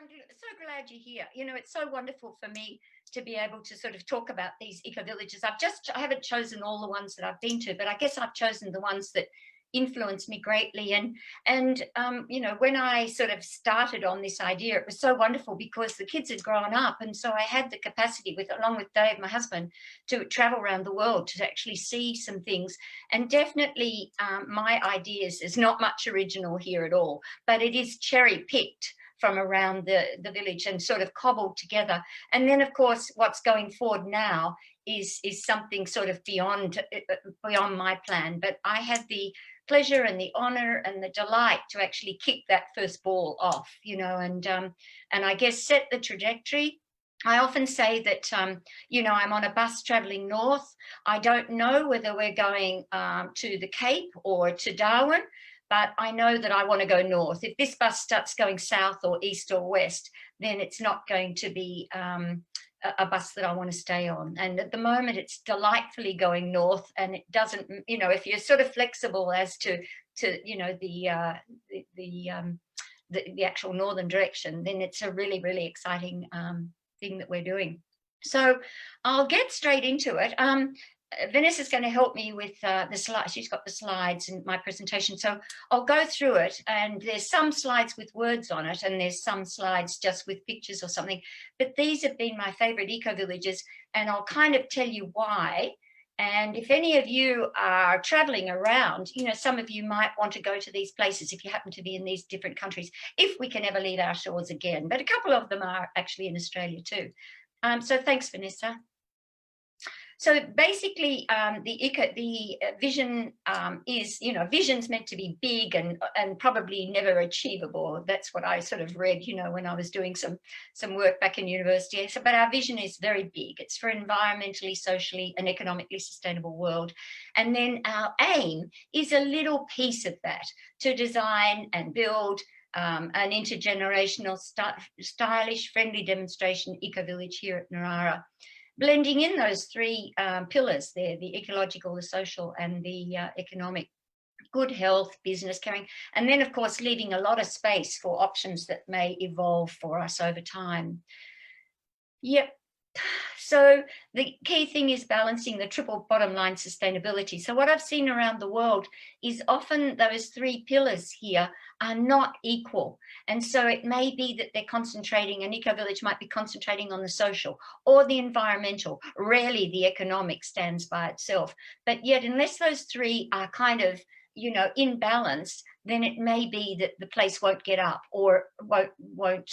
so glad you're here. You know, it's so wonderful for me to be able to sort of talk about these eco-villages. I haven't chosen all the ones that I've been to, but I guess I've chosen the ones that influenced me greatly. You know, when I sort of started on this idea, it was so wonderful because the kids had grown up, and so I had the capacity, with along with Dave, my husband, to travel around the world to actually see some things. And definitely, my ideas, there's not much original here at all, but it is cherry picked from around the village and sort of cobbled together. And then, of course, what's going forward now is something sort of beyond my plan. But I had the pleasure and the honor and the delight to actually kick that first ball off, you know, and I guess set the trajectory. I often say that, you know, I'm on a bus traveling north. I don't know whether we're going to the Cape or to Darwin, but I know that I want to go north. If this bus starts going south or east or west, then it's not going to be a bus that I want to stay on. And at the moment, it's delightfully going north, and it doesn't, you know, if you're sort of flexible as to you know, the actual northern direction, then it's a really, really exciting thing that we're doing. So I'll get straight into it. Vanessa's going to help me with the slides. She's got the slides in my presentation. So I'll go through it, and there's some slides with words on it, and there's some slides just with pictures or something. But these have been my favourite eco-villages, and I'll kind of tell you why. And if any of you are travelling around, you know, some of you might want to go to these places if you happen to be in these different countries, if we can ever leave our shores again. But a couple of them are actually in Australia too. So thanks, Vanessa. So basically, the vision is, you know, vision's meant to be big and probably never achievable. That's what I sort of read, you know, when I was doing some work back in university. So, but our vision is very big. It's for environmentally, socially, and economically sustainable world. And then our aim is a little piece of that, to design and build an intergenerational, stylish, friendly demonstration eco-village here at Narara, blending in those three pillars there: the ecological, the social, and the economic. Good health, business, caring, and then, of course, leaving a lot of space for options that may evolve for us over time. Yep. So the key thing is balancing the triple bottom line sustainability. So what I've seen around the world is often those three pillars here are not equal. And so it may be that they're concentrating, an eco-village might be concentrating on the social or the environmental. Rarely the economic stands by itself. But yet, unless those three are kind of, you know, in balance, then it may be that the place won't get up or won't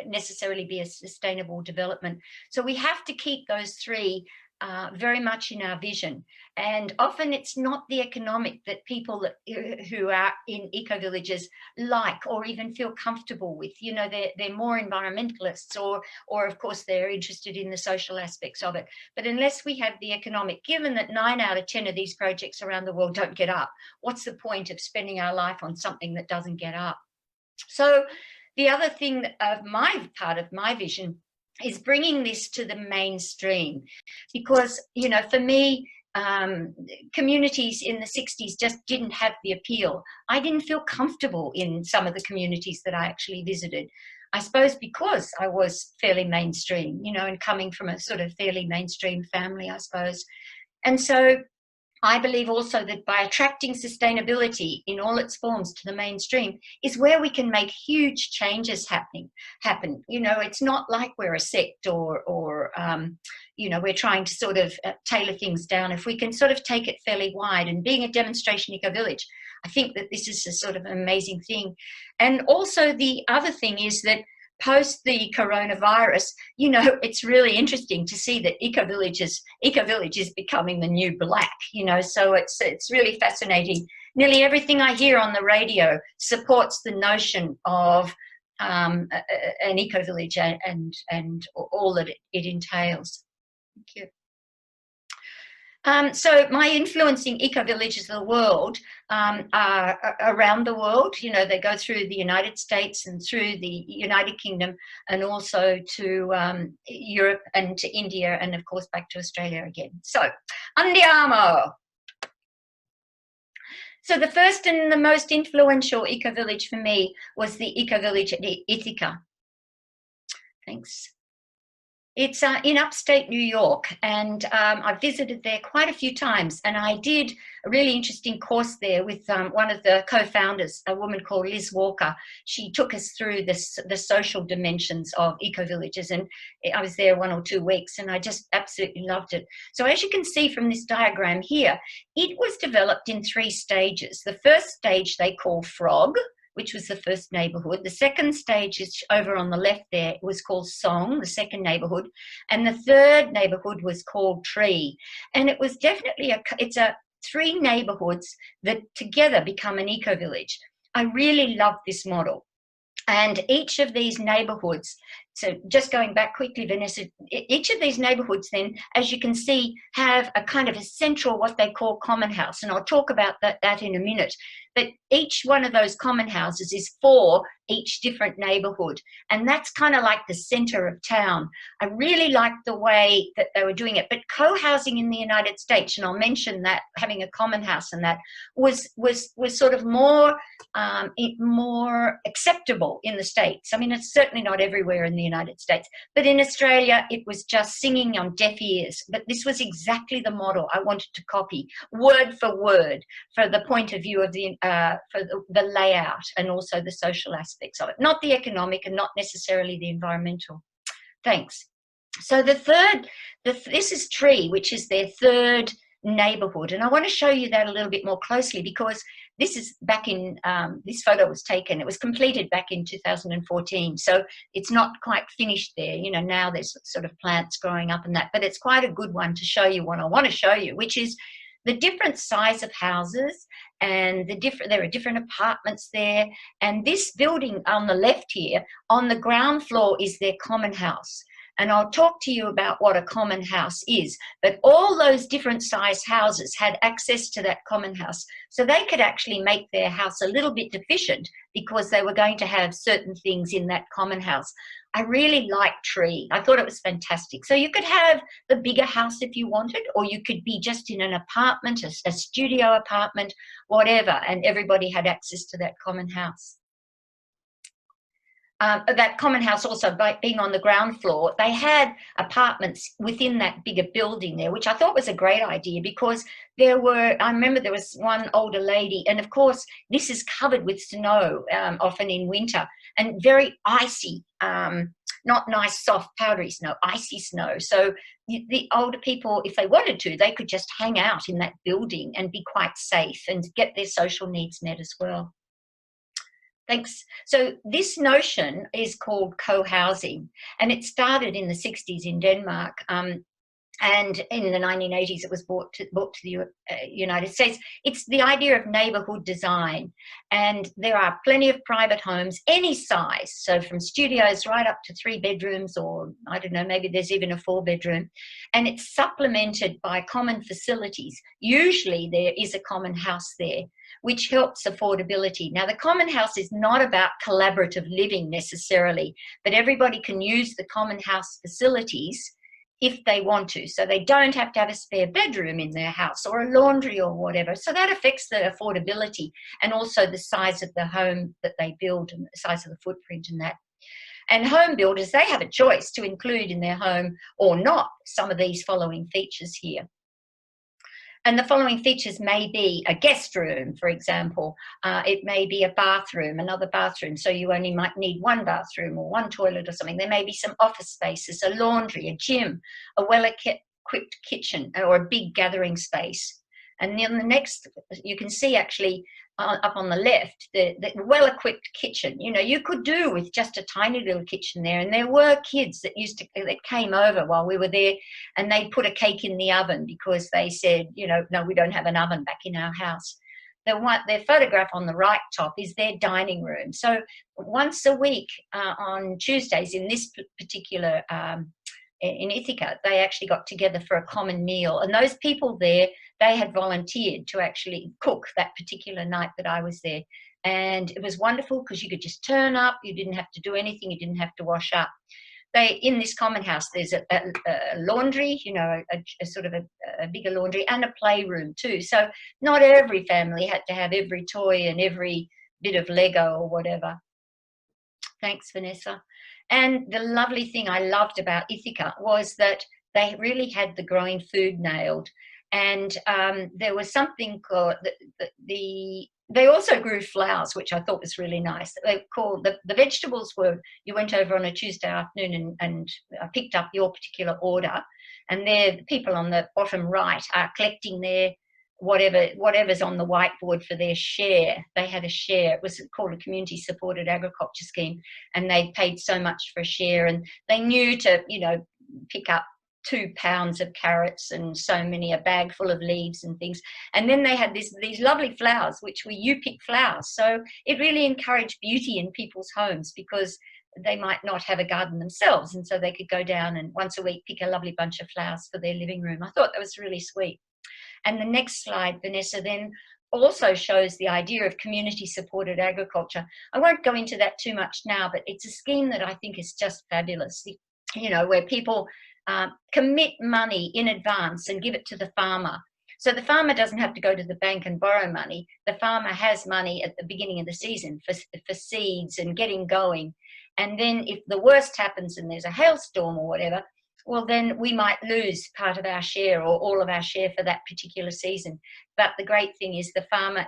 necessarily be a sustainable development. So we have to keep those three very much in our vision. And often it's not the economic that people who are in eco-villages like or even feel comfortable with. You know, they're more environmentalists, or of course they're interested in the social aspects of it. But unless we have the economic, given that 9 out of 10 of these projects around the world don't get up, what's the point of spending our life on something that doesn't get up? So the other thing of my part of my vision is bringing this to the mainstream, because, you know, for me, communities in the 60s just didn't have the appeal. I didn't feel comfortable in some of the communities that I actually visited. I suppose because I was fairly mainstream, you know, and coming from a sort of fairly mainstream family, I suppose. And so I believe also that by attracting sustainability in all its forms to the mainstream is where we can make huge changes happen. You know, it's not like we're a sect or you know, we're trying to sort of tailor things down. If we can sort of take it fairly wide, and being a demonstration eco-village, I think that this is a sort of amazing thing. And also the other thing is that post the coronavirus, you know, it's really interesting to see that Ecovillage is becoming the new black, you know, so it's really fascinating. Nearly everything I hear on the radio supports the notion of an eco-village and all that it entails. Thank you. So my influencing eco-villages of the world are around the world. You know, they go through the United States and through the United Kingdom, and also to Europe and to India, and of course back to Australia again. So, andiamo! So the first and the most influential eco-village for me was the Ecovillage at Ithaca. Thanks. It's in upstate New York, and I visited there quite a few times, and I did a really interesting course there with one of the co-founders, a woman called Liz Walker. She took us through the social dimensions of eco-villages, and I was there 1 or 2 weeks, and I just absolutely loved it. So as you can see from this diagram here, it was developed in 3 stages. The first stage they call Frog, which was the first neighbourhood. The second stage is over on the left there. It was called Song, the second neighbourhood. And the third neighbourhood was called Tree. And it was definitely it's 3 neighbourhoods that together become an eco-village. I really love this model. And each of these neighbourhoods, so just going back quickly, Vanessa, each of these neighbourhoods then, as you can see, have a kind of a central, what they call common house. And I'll talk about that in a minute. But each one of those common houses is for each different neighbourhood. And that's kind of like the centre of town. I really liked the way that they were doing it. But co-housing in the United States, and I'll mention that, having a common house and that, was sort of more acceptable in the States. I mean, it's certainly not everywhere in the United States. But in Australia, it was just singing on deaf ears. But this was exactly the model I wanted to copy, word for word, for the point of view of the layout and also the social aspects of it, not the economic and not necessarily the environmental. Thanks. So this is Tree, which is their third neighbourhood, and I want to show you that a little bit more closely, because this is back in this photo was taken, it was completed back in 2014, so it's not quite finished there. You know, now there's sort of plants growing up and that, but it's quite a good one to show you what I want to show you, which is the different size of houses, and there are different apartments there. And this building on the left here, on the ground floor, is their common house. And I'll talk to you about what a common house is. But all those different size houses had access to that common house. So they could actually make their house a little bit deficient because they were going to have certain things in that common house. I really liked Tree. I thought it was fantastic. So you could have the bigger house if you wanted, or you could be just in an apartment, a studio apartment, whatever, and everybody had access to that common house. That common house also, by being on the ground floor, they had apartments within that bigger building there, which I thought was a great idea, because I remember there was one older lady, and of course this is covered with snow, often in winter, and very icy, not nice soft powdery snow, icy snow. So the older people, if they wanted to, they could just hang out in that building and be quite safe and get their social needs met as well. Thanks. So this notion is called co-housing, and it started in the 60s in Denmark, and in the 1980s it was brought to the United States. It's the idea of neighbourhood design, and there are plenty of private homes, any size, so from studios right up to 3 bedrooms, or I don't know, maybe there's even a 4-bedroom, and it's supplemented by common facilities. Usually there is a common house there, which helps affordability. Now, the common house is not about collaborative living necessarily, but everybody can use the common house facilities if they want to. So they don't have to have a spare bedroom in their house or a laundry or whatever. So that affects the affordability and also the size of the home that they build and the size of the footprint and that. And home builders, they have a choice to include in their home or not some of these following features here. And the following features may be a guest room, for example. It may be a bathroom, another bathroom, so you only might need 1 bathroom or 1 toilet or something. There may be some office spaces, a laundry, a gym, a well-equipped kitchen, or a big gathering space. And then the next, you can see actually up on the left, the well-equipped kitchen. You know, you could do with just a tiny little kitchen there. And there were kids that came over while we were there, and they'd put a cake in the oven because they said, you know, no, we don't have an oven back in our house. Their photograph on the right top is their dining room. So once a week on Tuesdays in this particular in Ithaca, they actually got together for a common meal. And those people there, they had volunteered to actually cook that particular night that I was there. And it was wonderful because you could just turn up, you didn't have to do anything, you didn't have to wash up. In this common house, there's a laundry, you know, a sort of a bigger laundry, and a playroom too. So not every family had to have every toy and every bit of Lego or whatever. Thanks, Vanessa. And the lovely thing I loved about Ithaca was that they really had the growing food nailed. And there was something called they also grew flowers, which I thought was really nice. They called the vegetables were, you went over on a Tuesday afternoon and picked up your particular order. And there, the people on the bottom right are collecting their whatever's on the whiteboard for their share. They had a share. It was called a community supported agriculture scheme, and they paid so much for a share, and they knew to, you know, pick up 2 pounds of carrots and so many, a bag full of leaves and things. And then they had these lovely flowers, which were you pick flowers. So it really encouraged beauty in people's homes, because they might not have a garden themselves, and so they could go down and once a week pick a lovely bunch of flowers for their living room. I thought that was really sweet. And the next slide, Vanessa, then also shows the idea of community supported agriculture. I won't go into that too much now, but it's a scheme that I think is just fabulous, you know, where people commit money in advance and give it to the farmer. So the farmer doesn't have to go to the bank and borrow money. The farmer has money at the beginning of the season for seeds and getting going. And then if the worst happens and there's a hailstorm or whatever, well, then we might lose part of our share or all of our share for that particular season. But the great thing is the farmer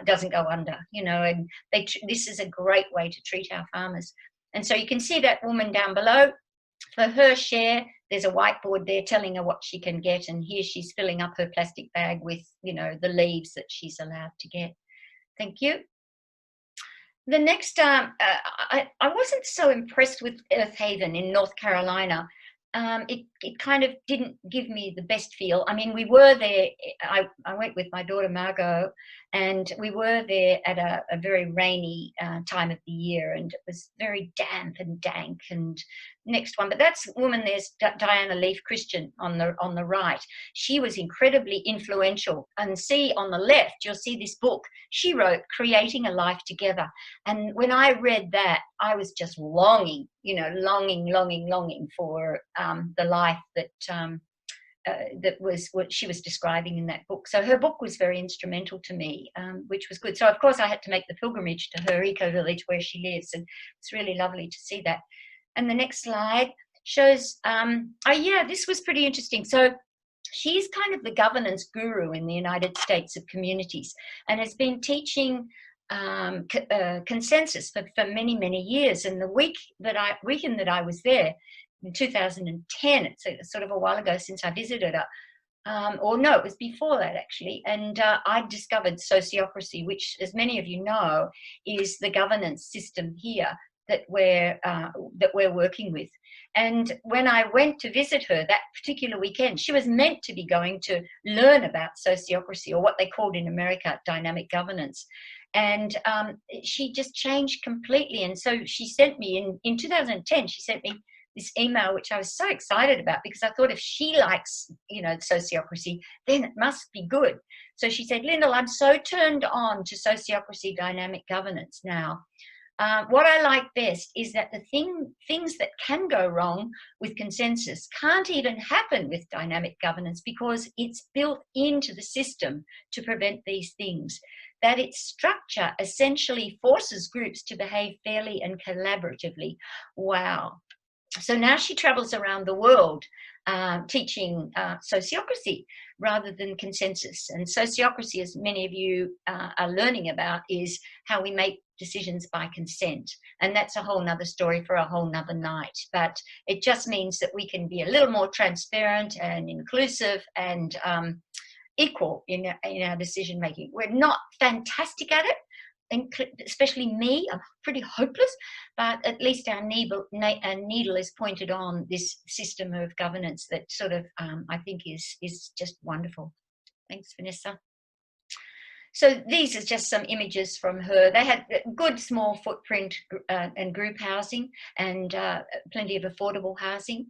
doesn't go under, you know, and this is a great way to treat our farmers. And so you can see that woman down below. For her share, there's a whiteboard there telling her what she can get, and here she's filling up her plastic bag with, you know, the leaves that she's allowed to get. Thank you. The next, I wasn't so impressed with Earthaven in North Carolina. It kind of didn't give me the best feel. I mean, we were there, I went with my daughter Margot, and we were there at a very rainy time of the year, and it was very damp and dank. And next one, but that's woman, there's Diana Leaf Christian on the right. She was incredibly influential. And see on the left, you'll see this book she wrote, Creating a Life Together. And when I read that, I was just longing, you know, longing for the life that that was what she was describing in that book. So her book was very instrumental to me, which was good. So of course I had to make the pilgrimage to her eco-village where she lives, and it's really lovely to see that. And the next slide shows, oh yeah, this was pretty interesting. So she's kind of the governance guru in the United States of communities, and has been teaching consensus for many, many years. And the weekend that I was there in 2010, it's sort of a while ago since I visited her, or no, it was before that actually, and I discovered sociocracy, which, as many of you know, is the governance system here that we're working with. And when I went to visit her that particular weekend, she was meant to be going to learn about sociocracy, or what they called in America dynamic governance. And she just changed completely. And so she sent me in 2010, she sent me this email, which I was so excited about, because I thought if she likes, you know, sociocracy, then it must be good. So she said, Lyndall, I'm so turned on to sociocracy dynamic governance now. What I like best is that the things that can go wrong with consensus can't even happen with dynamic governance, because it's built into the system to prevent these things. That its structure essentially forces groups to behave fairly and collaboratively. Wow. So now she travels around the world teaching sociocracy rather than consensus. And sociocracy, as many of you are learning about, is how we make decisions by consent. And that's a whole nother story for a whole nother night. But it just means that we can be a little more transparent and inclusive and equal in our decision making. We're not fantastic at it, especially me. I'm pretty hopeless, but at least our needle is pointed on this system of governance that sort of I think is just wonderful. Thanks, Vanessa. So these are just some images from her. They had good small footprint and group housing, and plenty of affordable housing.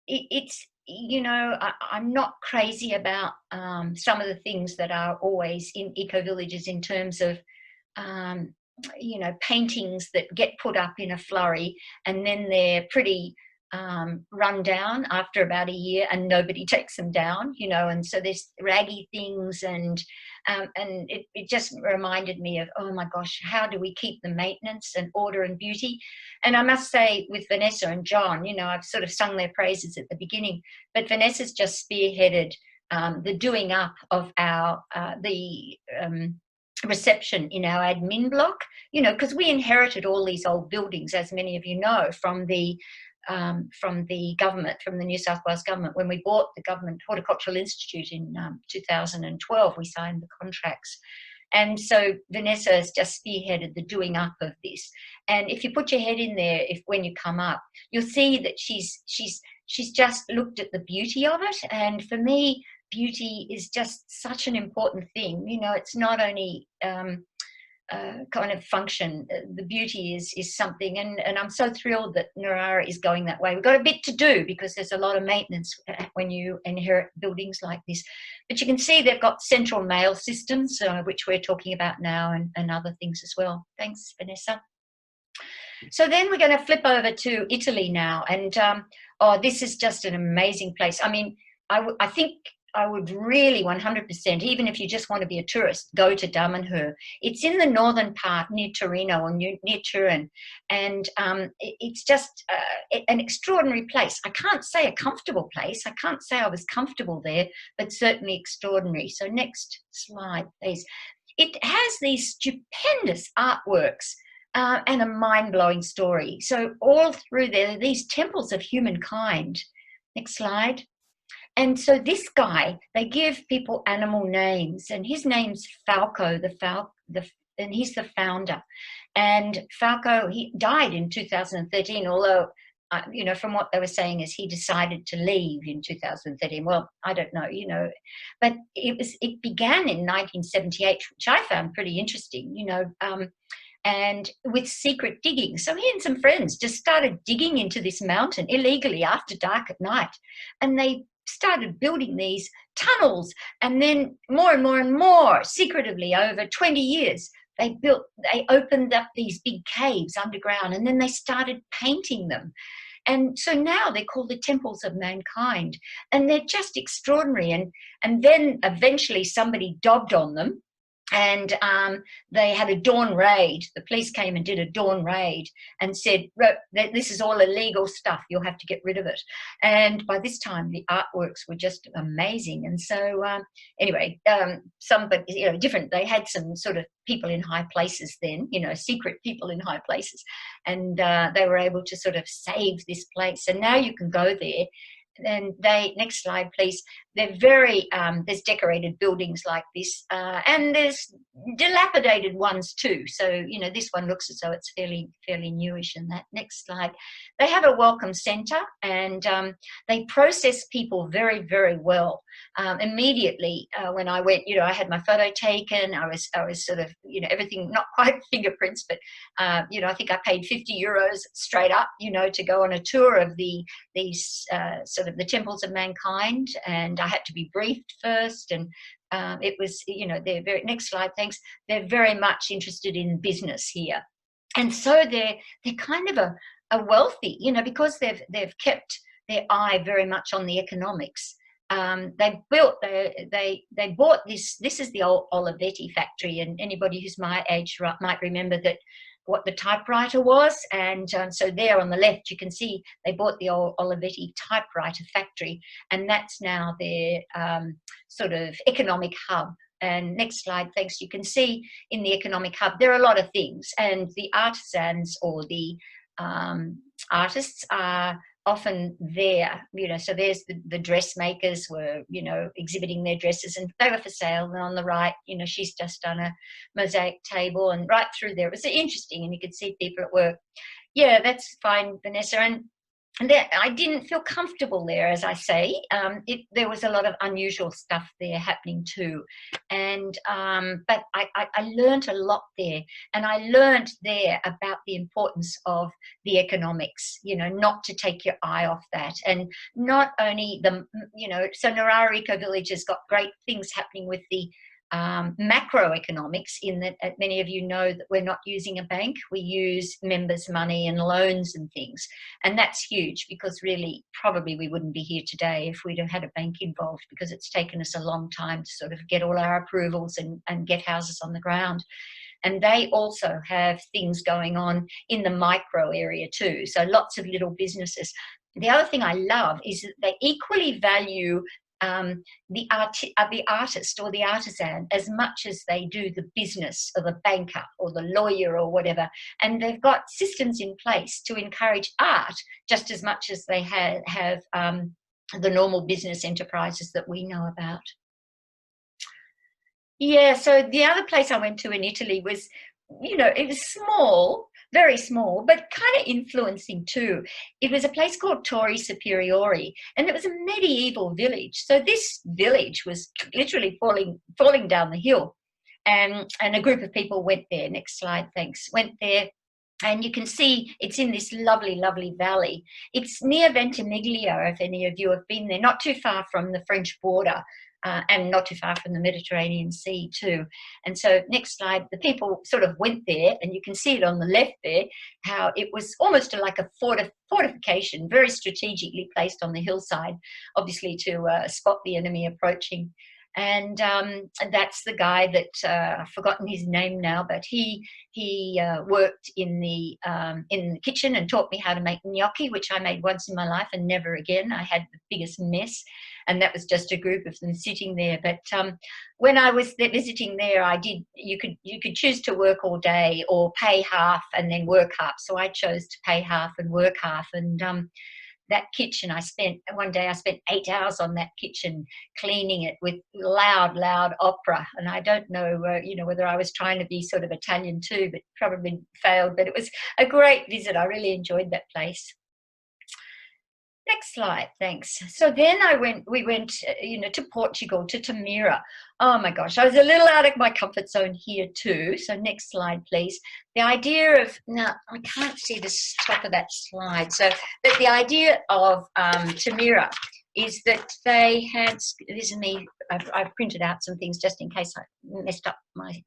It's, you know, I'm not crazy about some of the things that are always in eco-villages in terms of, you know, paintings that get put up in a flurry and then they're pretty run down after about a year and nobody takes them down, you know, and so there's raggy things and and it just reminded me of, oh my gosh, how do we keep the maintenance and order and beauty? And I must say, with Vanessa and John, you know, I've sort of sung their praises at the beginning, but Vanessa's just spearheaded the doing up of our reception in our admin block, you know, because we inherited all these old buildings, as many of you know, from the government, from the New South Wales government. When we bought the Government Horticultural Institute in 2012, we signed the contracts. And so Vanessa has just spearheaded the doing up of this. And if you put your head in there, when you come up, you'll see that she's just looked at the beauty of it. And for me, beauty is just such an important thing. You know, it's not only kind of function. The beauty is something, and I'm so thrilled that Narara is going that way. We've got a bit to do because there's a lot of maintenance when you inherit buildings like this. But you can see they've got central mail systems, which we're talking about now, and other things as well. Thanks, Vanessa. So then we're going to flip over to Italy now, and this is just an amazing place. I mean, I think I would really 100%, even if you just want to be a tourist, go to Damanhur. It's in the northern part near Torino or near Turin, and it's just an extraordinary place. I can't say a comfortable place. I can't say I was comfortable there, but certainly extraordinary. So next slide, please. It has these stupendous artworks and a mind-blowing story. So all through there, these temples of humankind. Next slide. And so this guy, they give people animal names, and his name's Falco, and he's the founder. And Falco, he died in 2013, although, you know, from what they were saying is he decided to leave in 2013. Well, I don't know, you know, but it began in 1978, which I found pretty interesting, you know, and with secret digging. So he and some friends just started digging into this mountain illegally after dark at night, and they started building these tunnels, and then more and more and more secretively over 20 years they opened up these big caves underground, and then they started painting them. And so now they're called the temples of mankind, and they're just extraordinary. And then eventually somebody dobbed on them, and they had a dawn raid. The police came and did a dawn raid and said, this is all illegal stuff, you'll have to get rid of it. And by this time, the artworks were just amazing. And so anyway, but you know, different. They had some sort of people in high places then, you know, secret people in high places. And they were able to sort of save this place. And now you can go there. And next slide, please. They're very, there's decorated buildings like this, and there's dilapidated ones too. So, you know, this one looks as though it's fairly newish. And that next slide. They have a welcome centre, and they process people very, very well. Immediately when I went, you know, I had my photo taken. I was sort of, you know, everything, not quite fingerprints, but, you know, I think I paid €50 straight up, you know, to go on a tour of these sort of the temples of mankind, and I had to be briefed first, and it was, you know, they're very, next slide, thanks, they're very much interested in business here. And so they're kind of a wealthy, you know, because they've kept their eye very much on the economics. They bought this is the old Olivetti factory, and anybody who's my age might remember that what the typewriter was. And so there on the left, you can see they bought the old Olivetti typewriter factory, and that's now their sort of economic hub. And next slide, thanks. You can see in the economic hub, there are a lot of things, and the artisans or the artists are often there, you know, so there's the dressmakers were, you know, exhibiting their dresses, and they were for sale. And on the right, you know, she's just done a mosaic table, and right through there, it was interesting, and you could see people at work. Yeah, that's fine, Vanessa. And there, I didn't feel comfortable there, as I say. There was a lot of unusual stuff there happening too. And but I learned a lot there. And I learned there about the importance of the economics, you know, not to take your eye off that. And not only you know, so Narara Ecovillage has got great things happening with the macroeconomics, in that many of you know that we're not using a bank. We use members' money and loans and things. And that's huge, because really probably we wouldn't be here today if we'd have had a bank involved, because it's taken us a long time to sort of get all our approvals and get houses on the ground. And they also have things going on in the micro area too. So lots of little businesses. The other thing I love is that they equally value the artist or the artisan as much as they do the business or the banker or the lawyer or whatever. And they've got systems in place to encourage art just as much as they have the normal business enterprises that we know about. Yeah, so the other place I went to in Italy was, it was small, very small, but kind of influencing too. It was a place called Torre Superiore, and it was a medieval village. So this village was literally falling down the hill, and a group of people went there. Next slide, thanks. Went there. And you can see it's in this lovely, lovely valley. It's near Ventimiglia, if any of you have been there, not too far from the French border. And not too far from the Mediterranean Sea too. And so next slide, the people sort of went there, and you can see it on the left there, how it was almost like a fortification, very strategically placed on the hillside, obviously to spot the enemy approaching. And that's the guy that I've forgotten his name now, but he worked in the kitchen and taught me how to make gnocchi, which I made once in my life and never again. I had the biggest mess, and that was just a group of them sitting there. But when I was visiting there, you could choose to work all day or pay half and then work half. So I chose to pay half and work half. And that kitchen, one day I spent 8 hours on that kitchen cleaning it with loud opera. And I don't know, whether I was trying to be sort of Italian too, but probably failed. But it was a great visit. I really enjoyed that place. Next slide, thanks. So then we went, to Portugal, to Tamera. Oh my gosh, I was a little out of my comfort zone here too. So next slide, please. The idea of, now I can't see the top of that slide. So, but the idea of Tamera is that they had, this is me, I've printed out some things just in case I messed up my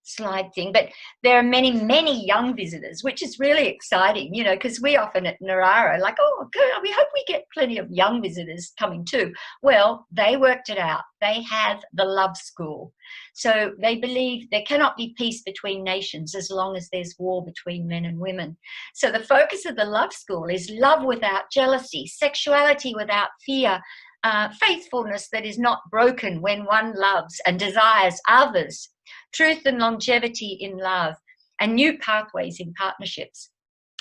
slide thing, but there are many young visitors, which is really exciting, because we often at Narara like, oh good, we hope we get plenty of young visitors coming too. Well, they worked it out. They have the love school. So they believe there cannot be peace between nations as long as there's war between men and women. So the focus of the love school is love without jealousy, sexuality without fear, faithfulness that is not broken when one loves and desires others, truth and longevity in love, and new pathways in partnerships.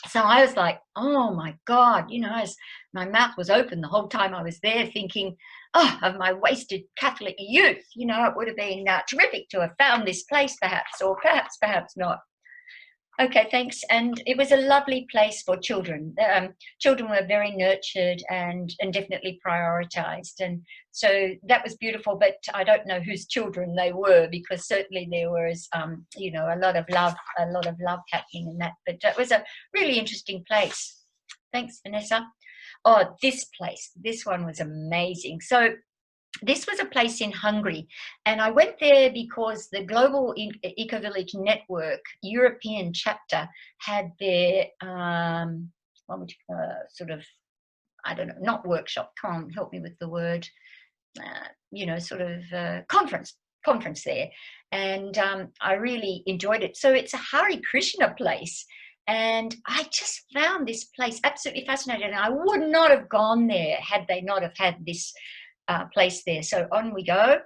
So I was like, oh my God, as my mouth was open the whole time I was there, thinking, oh, of my wasted Catholic youth, it would have been terrific to have found this place perhaps, or perhaps not. Okay, thanks. And it was a lovely place for children. Children were very nurtured and definitely prioritised. And so that was beautiful, but I don't know whose children they were, because certainly there was, a lot of love happening in that. But it was a really interesting place. Thanks, Vanessa. Oh, this place, this one was amazing. So this was a place in Hungary, and I went there because the Global Ecovillage Network European chapter had their sort of, I don't know, not workshop, come on, help me with the word, conference there, and I really enjoyed it. So it's a Hare Krishna place, and I just found this place absolutely fascinating, and I would not have gone there had they not have had this place there. So on we go,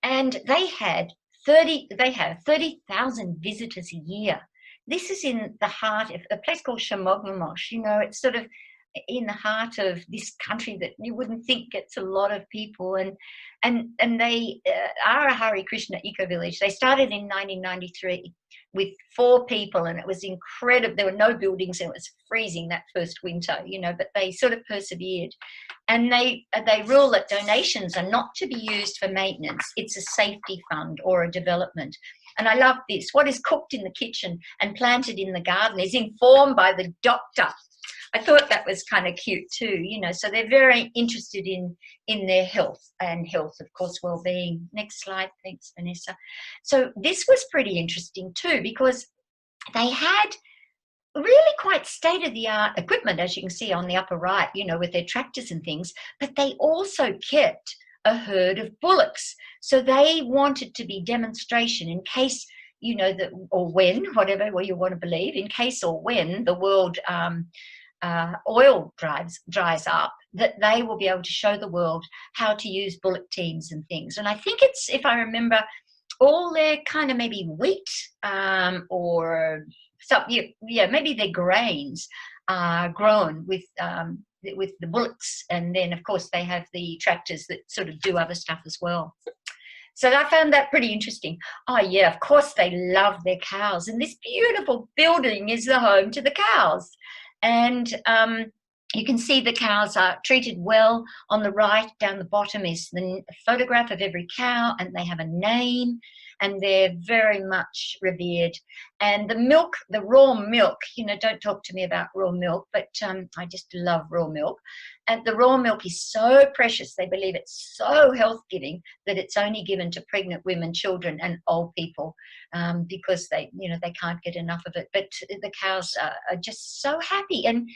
and they have 30,000 visitors a year. This is in the heart of a place called Shamogmamosh. It's sort of in the heart of this country that you wouldn't think gets a lot of people, and they are a Hare Krishna Ecovillage. They started in 1993 with 4 people, and it was incredible. There were no buildings, and it was freezing that first winter, but they sort of persevered. And they rule that donations are not to be used for maintenance. It's a safety fund or a development. And I love this. What is cooked in the kitchen and planted in the garden is informed by the doctor. I thought that was kind of cute too, you know, so they're very interested in their health, and health, of course, well-being. Next slide, thanks, Vanessa. So this was pretty interesting too, because they had really quite state-of-the-art equipment, as you can see on the upper right, you know, with their tractors and things, but they also kept a herd of bullocks. So they wanted to be demonstration in case, you know, that, or when, whatever you want to believe, in case or when the world oil dries up, that they will be able to show the world how to use bullock teams and things. And I think it's, if I remember, all their kind of maybe wheat or something, yeah, maybe their grains are grown with the bullocks, and then of course they have the tractors that sort of do other stuff as well. So I found that pretty interesting. Oh yeah, of course they love their cows, and this beautiful building is the home to the cows. And you can see the cows are treated well. On the right, down the bottom, is the photograph of every cow, and they have a name, and they're very much revered. And the milk, the raw milk, you know, don't talk to me about raw milk, but I just love raw milk. And the raw milk is so precious. They believe it's so health-giving that it's only given to pregnant women, children, and old people because they, you know, they can't get enough of it. But the cows are just so happy. And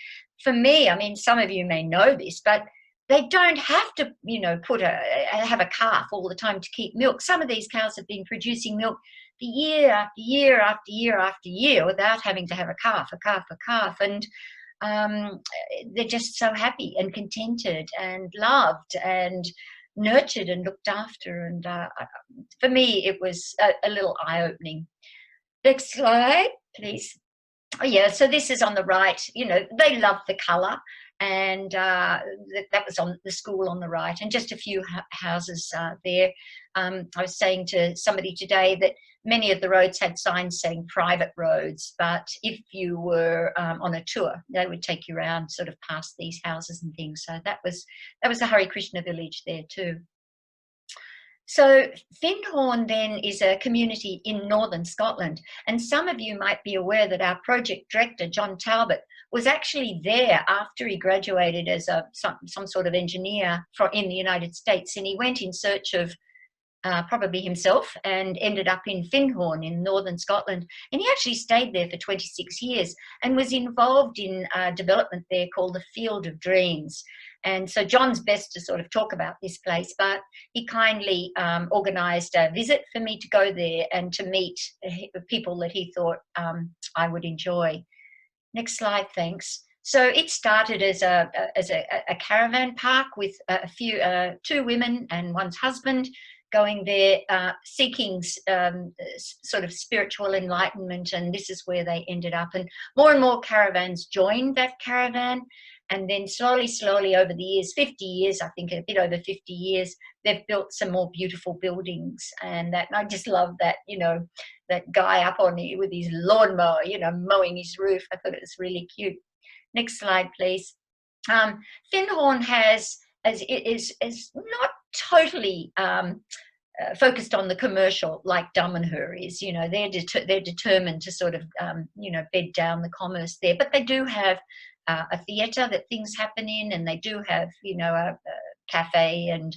for me, I mean, some of you may know this, but they don't have to, you know, have a calf all the time to keep milk. Some of these cows have been producing milk for year after year after year after year without having to have a calf. And they're just so happy and contented and loved and nurtured and looked after. And for me, it was a little eye-opening. Next slide, please. Oh yeah, so this is on the right. You know, they love the colour, and that was on the school on the right, and just a few houses there. I was saying to somebody today that many of the roads had signs saying private roads, but if you were on a tour, they would take you around sort of past these houses and things. So that was the Hare Krishna village there too. So Findhorn then is a community in northern Scotland, and some of you might be aware that our project director, John Talbot, was actually there after he graduated as some sort of engineer in the United States, and he went in search of probably himself and ended up in Findhorn in northern Scotland. And he actually stayed there for 26 years and was involved in a development there called the Field of Dreams. And so John's best to sort of talk about this place, but he kindly organised a visit for me to go there and to meet people that he thought I would enjoy. Next slide, thanks. So it started as a caravan park with two women and one's husband going there seeking sort of spiritual enlightenment, and this is where they ended up. And more caravans joined that caravan. And then slowly over the years, 50 years, I think a bit over 50 years, they've built some more beautiful buildings. And I just love that, you know, that guy up on it with his lawnmower, you know, mowing his roof. I thought it was really cute. Next slide, please. Findhorn is not totally focused on the commercial like Dummenher is. You know, they're determined to sort of, you know, bed down the commerce there. But they do have a theatre that things happen in, and they do have, you know, a cafe and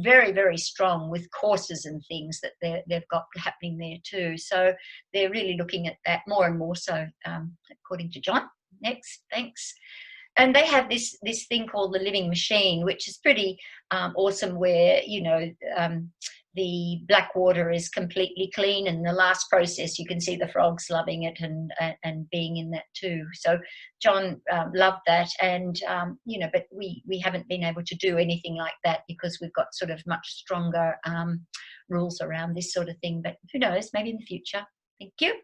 very, very strong with courses and things that they've got happening there too. So they're really looking at that more and more so, according to John. Next, thanks. And they have this thing called the living machine, which is pretty awesome, where, you know, the black water is completely clean, and the last process you can see the frogs loving it and being in that too. So John loved that, and you know, but we haven't been able to do anything like that because we've got sort of much stronger rules around this sort of thing. But who knows, maybe in the future. Thank you.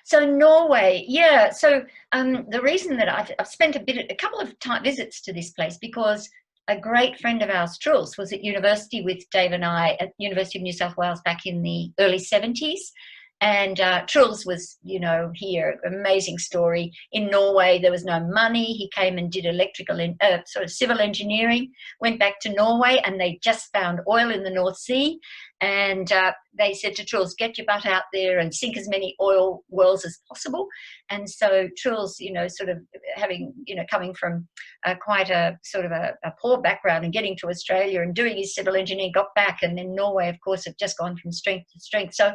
So Norway, yeah. So the reason that I've spent a couple of visits to this place, because a great friend of ours, Truls, was at university with Dave and I at University of New South Wales back in the early 70s. And Truls was, you know, here, amazing story. In Norway, there was no money. He came and did electrical, sort of civil engineering, went back to Norway, and they just found oil in the North Sea. And they said to Truls, get your butt out there and sink as many oil wells as possible. And so Truls, you know, sort of having, you know, coming from quite a sort of a poor background and getting to Australia and doing his civil engineering, got back. And then Norway, of course, have just gone from strength to strength. So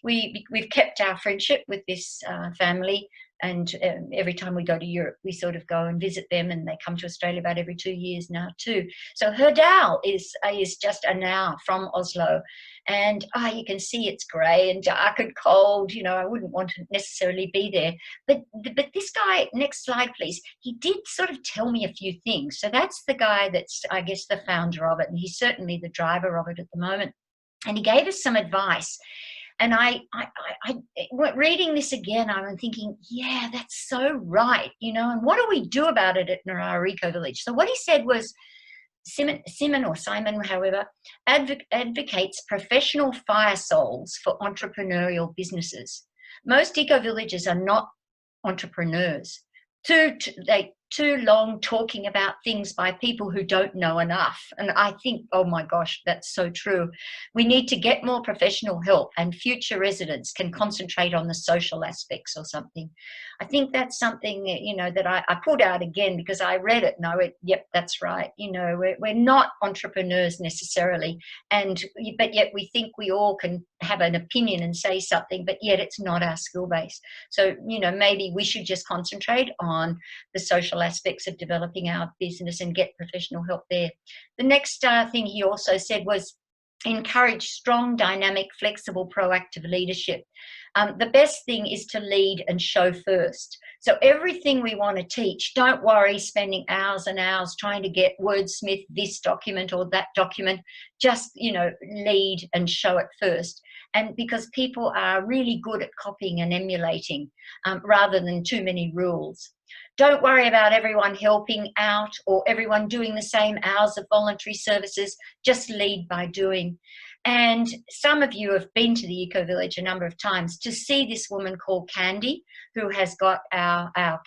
we've kept our friendship with this family. And every time we go to Europe, we sort of go and visit them, and they come to Australia about every 2 years now too. So Herdal is just a now from Oslo, and you can see it's grey and dark and cold. You know, I wouldn't want to necessarily be there. But this guy, next slide please, he did sort of tell me a few things. So that's the guy that's, I guess, the founder of it, and he's certainly the driver of it at the moment. And he gave us some advice. And I reading this again, I'm thinking, yeah, that's so right, you know, and what do we do about it at our Ecovillage? So what he said was, Simen, however, advocates professional fire souls for entrepreneurial businesses. Most eco-villages are not entrepreneurs. Too long talking about things by people who don't know enough. And I think, oh my gosh, that's so true. We need to get more professional help, and future residents can concentrate on the social aspects or something. I think that's something, you know, that I pulled out again because I read it and I went, yep, that's right. You know, we're not entrepreneurs necessarily, but yet we think we all can have an opinion and say something, but yet it's not our skill base. So, you know, maybe we should just concentrate on the social aspects of developing our business and get professional help there. The next thing he also said was encourage strong, dynamic, flexible, proactive leadership. The best thing is to lead and show first. So everything we want to teach, don't worry spending hours and hours trying to get wordsmith this document or that document. Just, you know, lead and show it first. And because people are really good at copying and emulating rather than too many rules. Don't worry about everyone helping out or everyone doing the same hours of voluntary services. Just lead by doing. And some of you have been to the Ecovillage a number of times to see this woman called Candy, who has got our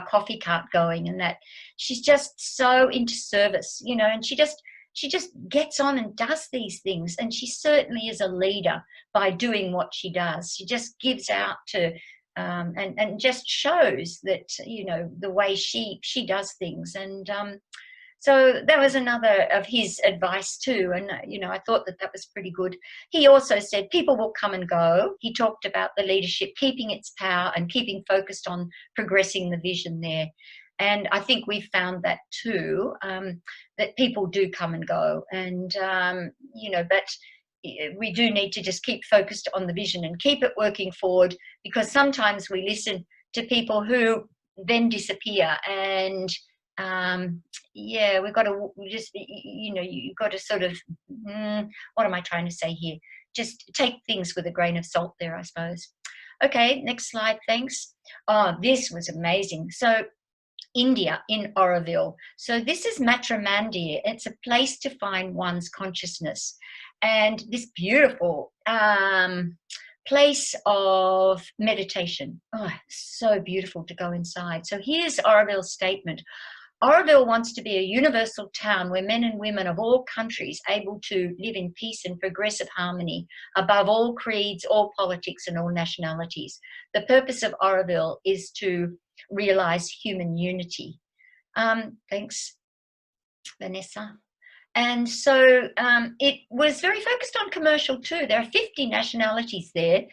coffee cart going, and that she's just so into service, you know, and she just gets on and does these things. And she certainly is a leader by doing what she does. She just gives out to and just shows that, you know, the way she does things. And so that was another of his advice too. And, you know, I thought that was pretty good. He also said people will come and go. He talked about the leadership, keeping its power and keeping focused on progressing the vision there. And I think we found that too, that people do come and go. And, you know, but we do need to just keep focused on the vision and keep it working forward, because sometimes we listen to people who then disappear. And yeah, we've got to just, you know, you've got to sort of, what am I trying to say here? Just take things with a grain of salt there, I suppose. Okay, next slide, thanks. Oh, this was amazing. So India in Auroville. So this is Matramandir. It's a place to find one's consciousness. And this beautiful place of meditation. Oh, so beautiful to go inside. So here's Auroville's statement. Auroville wants to be a universal town where men and women of all countries able to live in peace and progressive harmony above all creeds, all politics and all nationalities. The purpose of Auroville is to realise human unity. Thanks, Vanessa. And so it was very focused on commercial too. There are 50 nationalities there.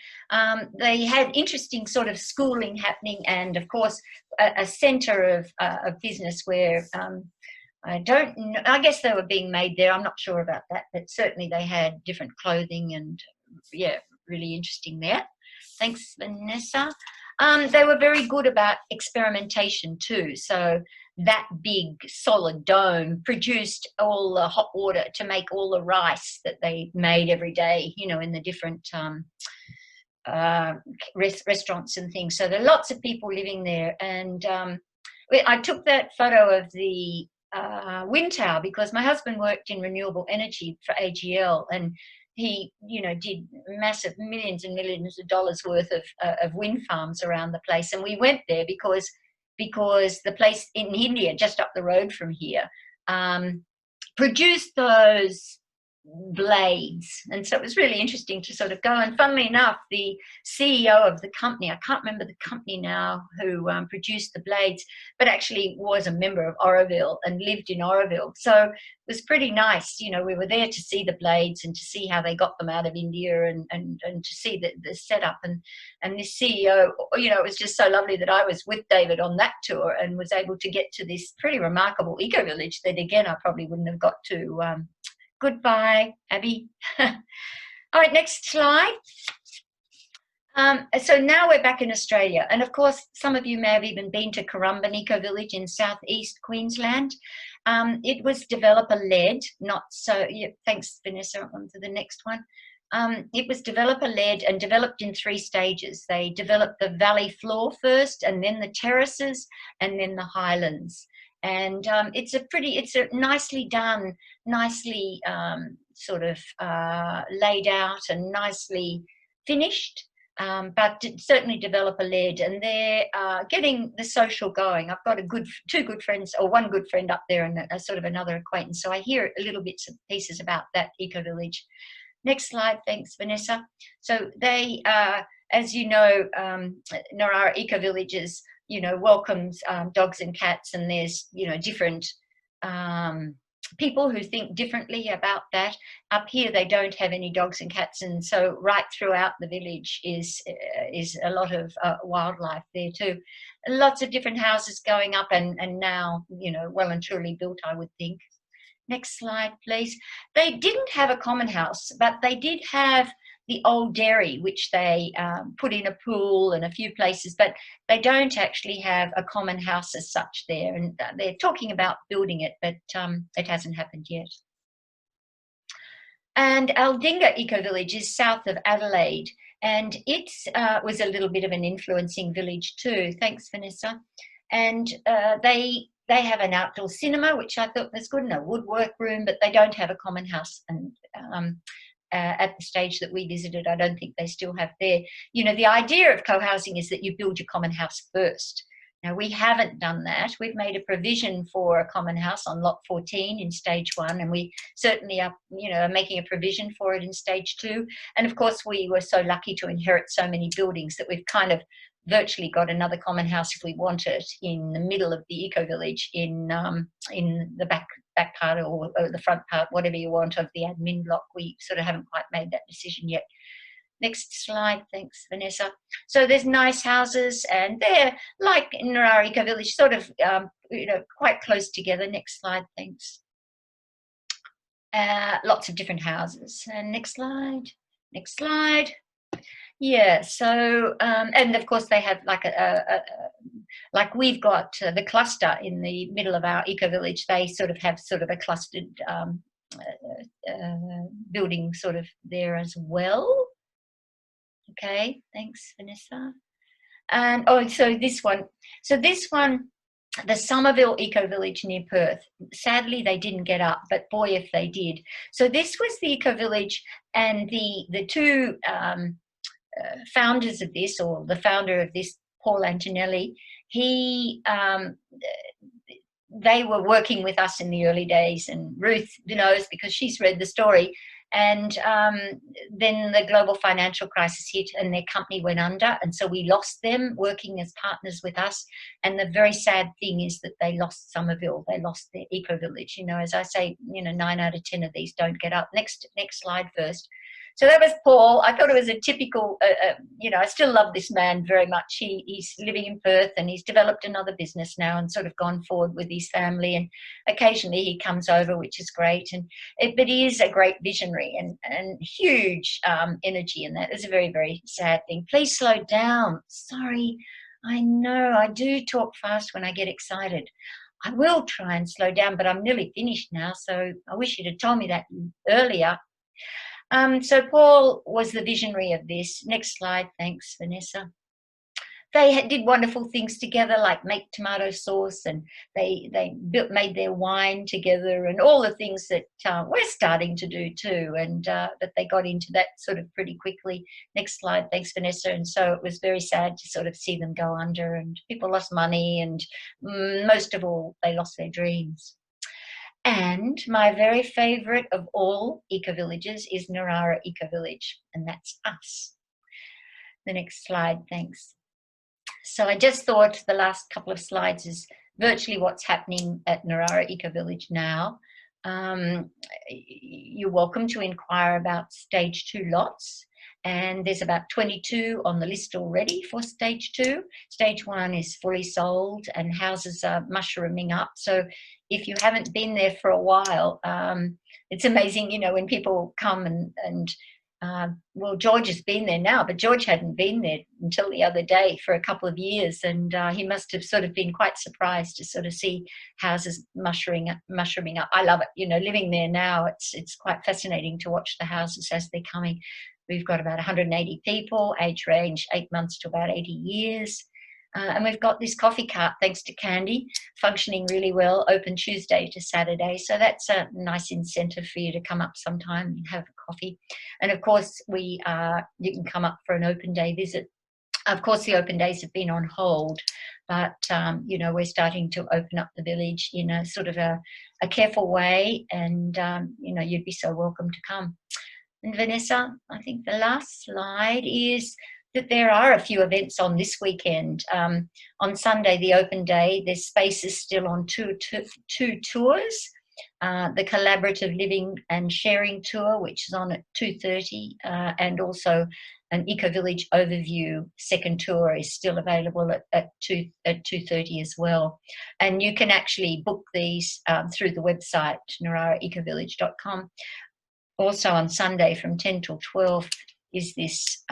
They had interesting sort of schooling happening, and of course a centre of business where I don't know, I guess they were being made there. I'm not sure about that, but certainly they had different clothing and yeah, really interesting there. Thanks, Vanessa. They were very good about experimentation too. So that big solid dome produced all the hot water to make all the rice that they made every day, you know, in the different restaurants and things. So there are lots of people living there. And I took that photo of the wind tower because my husband worked in renewable energy for AGL, and he, you know, did massive millions and millions of dollars worth of wind farms around the place. And we went there because the place in India, just up the road from here, produced those blades. And so it was really interesting to sort of go. And funnily enough, the CEO of the company, I can't remember the company now, who produced the blades, but actually was a member of Oroville and lived in Oroville. So it was pretty nice. You know, we were there to see the blades and to see how they got them out of India, and to see the setup. And this CEO, you know, it was just so lovely that I was with David on that tour and was able to get to this pretty remarkable eco-village that, again, I probably wouldn't have got to. Goodbye, Abby. All right, next slide. So now we're back in Australia. And of course, some of you may have even been to Currumbin Ecovillage in southeast Queensland. It was developer-led, not so, yeah, thanks, Vanessa, on to the next one. It was developer-led and developed in 3 stages. They developed the valley floor first, and then the terraces, and then the highlands. And it's a nicely done, nicely sort of laid out and nicely finished, but certainly developer-led, and they're getting the social going. I've got two good friends, or one good friend up there, and a sort of another acquaintance. So I hear a little bits and pieces about that eco-village. Next slide, thanks, Vanessa. So they, as you know, Narara Ecovillages, you know, welcomes dogs and cats, and there's, you know, different people who think differently about that. Up here, they don't have any dogs and cats, and so right throughout the village is a lot of wildlife there too. Lots of different houses going up, and now, you know, well and truly built, I would think. Next slide, please. They didn't have a common house, but they did have the old dairy, which they put in a pool and a few places, but they don't actually have a common house as such there. And they're talking about building it, but it hasn't happened yet. And Aldinga Ecovillage is south of Adelaide, and it was a little bit of an influencing village too. Thanks, Vanessa. And they have an outdoor cinema, which I thought was good, and a woodwork room, but they don't have a common house. And at the stage that we visited, I don't think they still have there. You know, the idea of co-housing is that you build your common house first. Now, we haven't done that. We've made a provision for a common house on lot 14 in stage 1, and we certainly are, you know, making a provision for it in stage 2. And of course, we were so lucky to inherit so many buildings that we've kind of virtually got another common house if we want it in the middle of the eco-village, in the back part or the front part, whatever you want, of the admin block. We sort of haven't quite made that decision yet. Next slide, thanks, Vanessa. So there's nice houses, and they're like in Narara Ecovillage, sort of, you know, quite close together. Next slide, thanks. Lots of different houses. And next slide, next slide. Yeah, so, and of course they have like like we've got the cluster in the middle of our eco-village. They sort of have sort of a clustered building sort of there as well. Okay, thanks, Vanessa. And oh, so this one, the Somerville Eco-Village near Perth. Sadly, they didn't get up, but boy, if they did. So this was the Eco-Village, and the two founders of this, or the founder of this, Paul Antonelli, they were working with us in the early days, and Ruth knows because she's read the story. And then the global financial crisis hit, and their company went under, and so we lost them working as partners with us. And the very sad thing is that they lost Somerville, they lost their eco-village. You know, as I say, you know, 9 out of 10 of these don't get up. Next slide first. So that was Paul. I thought it was a typical, you know, I still love this man very much. He's living in Perth, and he's developed another business now and sort of gone forward with his family. And occasionally he comes over, which is great. But he is a great visionary and huge energy in that. It's a very, very sad thing. Please slow down. Sorry, I know I do talk fast when I get excited. I will try and slow down, but I'm nearly finished now. So I wish you'd have told me that earlier. So Paul was the visionary of this. Next slide, thanks, Vanessa. they did wonderful things together, like make tomato sauce, and they made their wine together, and all the things that we're starting to do too. And that they got into that sort of pretty quickly. Next slide, thanks, Vanessa. And so it was very sad to sort of see them go under, and people lost money, and most of all, they lost their dreams. And my very favourite of all ecovillages is Narara Ecovillage, and that's us. The next slide, thanks. So I just thought the last couple of slides is virtually what's happening at Narara Ecovillage now. You're welcome to inquire about stage 2 lots, and there's about 22 on the list already for stage 2. Stage 1 is fully sold and houses are mushrooming up. So if you haven't been there for a while, it's amazing, you know, when people come and well, George has been there now, but George hadn't been there until the other day for a couple of years, and he must have sort of been quite surprised to sort of see houses mushrooming up. I love it, you know, living there now. It's quite fascinating to watch the houses as they're coming. We've got about 180 people, age range 8 months to about 80 years. And we've got this coffee cart, thanks to Candy, functioning really well, open Tuesday to Saturday. So that's a nice incentive for you to come up sometime and have a coffee. And of course, you can come up for an open day visit. Of course, the open days have been on hold, but, you know, we're starting to open up the village in a sort of a careful way. And, you know, you'd be so welcome to come. And Vanessa, I think the last slide is that there are a few events on this weekend. On Sunday, the open day, there's spaces still on two tours. The Collaborative Living and Sharing Tour, which is on at 2:30, and also an Ecovillage Overview second tour is still available at 2:30 as well. And you can actually book these through the website, nararaecovillage.com. Also on Sunday from 10 till 12 is this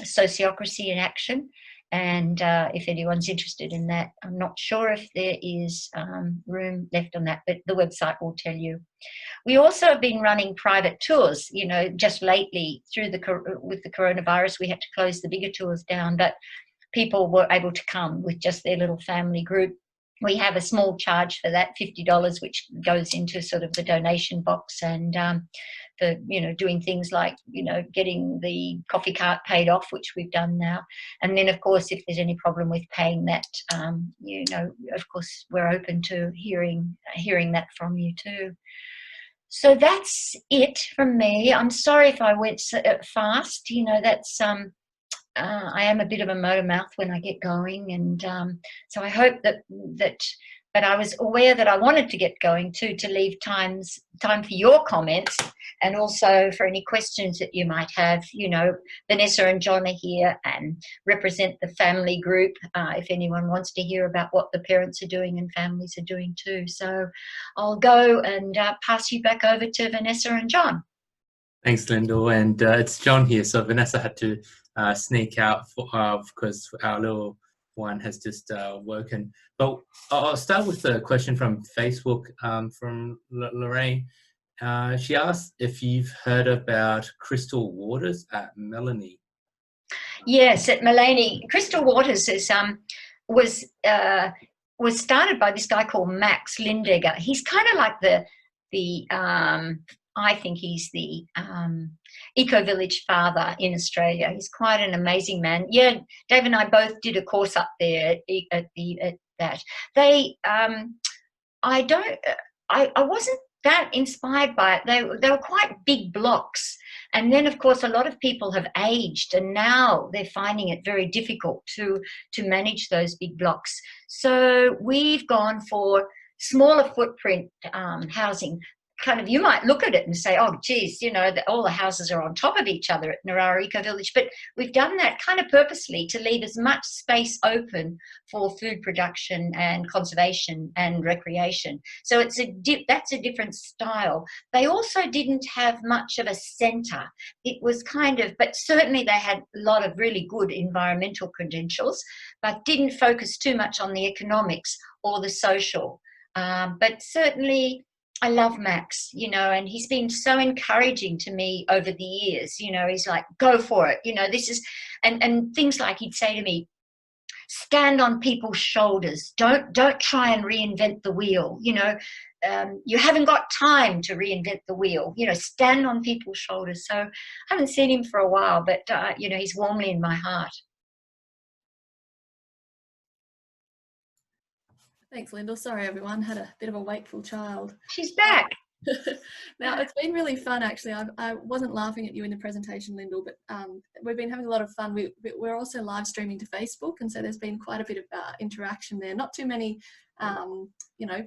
Sociocracy in Action, and if anyone's interested in that, I'm not sure if there is room left on that, but the website will tell you. We also have been running private tours, you know, just lately with the coronavirus, we had to close the bigger tours down, but people were able to come with just their little family group. We have a small charge for that, $50, which goes into sort of the donation box, and for, you know, doing things like, you know, getting the coffee cart paid off, which we've done now. And then, of course, if there's any problem with paying that, you know, of course, we're open to hearing that from you too. So that's it from me. I'm sorry if I went so fast. You know, that's I am a bit of a motor mouth when I get going, and so I hope that but I was aware that I wanted to get going too, to leave time for your comments, and also for any questions that you might have. You know, Vanessa and John are here and represent the family group, if anyone wants to hear about what the parents are doing and families are doing too. So I'll go and pass you back over to Vanessa and John. Thanks, Lyndall. And it's John here. So Vanessa had to sneak out because our little one has just woken. But I'll start with a question from Facebook from Lorraine. She asked if you've heard about Crystal Waters at Melanie. Yes, at Melanie. Crystal Waters is was started by this guy called Max Lindegger. He's kind of like the I think he's the Ecovillage father in Australia. He's quite an amazing man. Yeah, Dave and I both did a course up there at that. They, I wasn't that inspired by it. They were quite big blocks. And then, of course, a lot of people have aged, and now they're finding it very difficult to manage those big blocks. So we've gone for smaller footprint housing. Kind of, you might look at it and say, oh, geez, you know, all the houses are on top of each other at Narara Ecovillage. But we've done that kind of purposely to leave as much space open for food production and conservation and recreation. So that's a different style. They also didn't have much of a centre. It was kind of, but certainly they had a lot of really good environmental credentials, but didn't focus too much on the economics or the social. But certainly, I love Max, you know, and he's been so encouraging to me over the years. You know, he's like, go for it. You know, this is, and things like he'd say to me, stand on people's shoulders. Don't try and reinvent the wheel. You haven't got time to reinvent the wheel. Stand on people's shoulders. So I haven't seen him for a while, but he's warmly in my heart. Thanks, Lyndall. Sorry, everyone. Had a bit of a wakeful child. She's back. Now, it's been really fun, actually. I wasn't laughing at you in the presentation, Lyndall, but we've been having a lot of fun. We're also live streaming to Facebook, and so there's been quite a bit of interaction there. Not too many,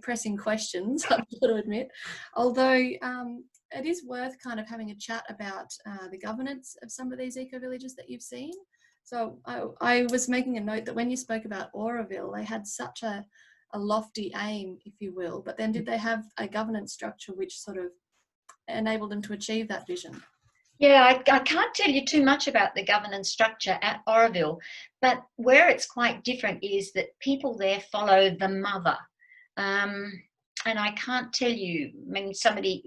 pressing questions, I've got to admit. Although it is worth kind of having a chat about the governance of some of these eco-villages that you've seen. So I was making a note that when you spoke about Auraville, they had such a lofty aim, if you will, but then did they have a governance structure which sort of enabled them to achieve that vision? Yeah, I can't tell you too much about the governance structure at Auraville, but where it's quite different is that people there follow the mother. And I can't tell you, I mean, somebody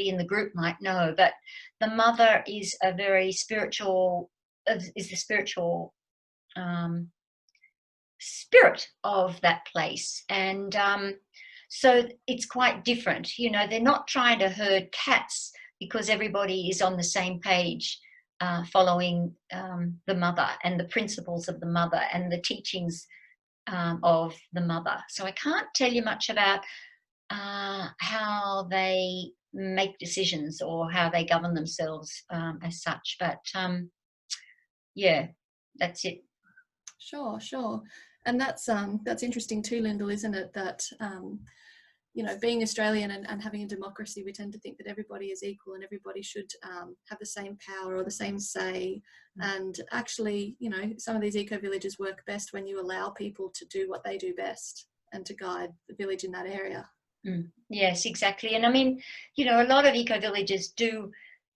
in the group might know, but the mother is a very spiritual, is the spiritual spirit of that place. And so it's quite different. They're not trying to herd cats because everybody is on the same page, following the mother and the principles of the mother and the teachings of the mother. So I can't tell you much about how they make decisions or how they govern themselves as such, but yeah, that's it. Sure. And that's interesting too, Lyndall, isn't it? That, being Australian and having a democracy, we tend to think that everybody is equal and everybody should have the same power or the same say. And actually, some of these eco-villages work best when you allow people to do what they do best and to guide the village in that area. Yes, exactly. And I mean, a lot of eco-villages do.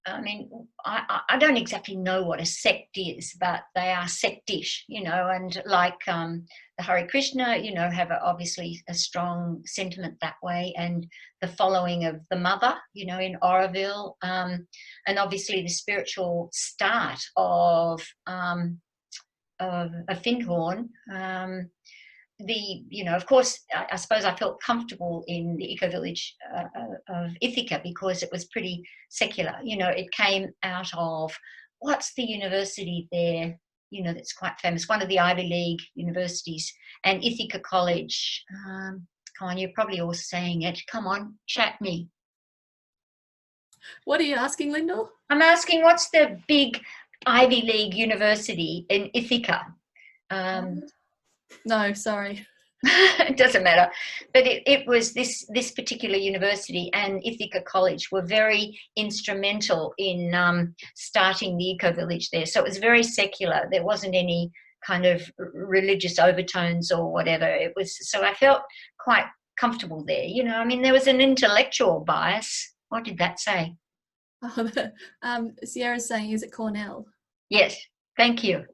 I mean, I don't exactly know what a sect is, but they are sectish, and like the Hare Krishna, have obviously a strong sentiment that way, and the following of the mother, in Auraville, and obviously the spiritual start of a Findhorn. Of course, I suppose I felt comfortable in the Ecovillage of Ithaca because it was pretty secular. It came out of, what's the university there, that's quite famous, one of the Ivy League universities, and Ithaca College. Come on, you're probably all saying it. Come on, chat me. What are you asking, Lyndall? I'm asking, what's the big Ivy League university in Ithaca? No, sorry. It doesn't matter. But it was this particular university and Ithaca College were very instrumental in starting the Ecovillage there. So it was very secular. There wasn't any kind of religious overtones or whatever. It was, so I felt quite comfortable there. I mean, there was an intellectual bias. What did that say? Sierra's saying, is it Cornell? Yes, thank you.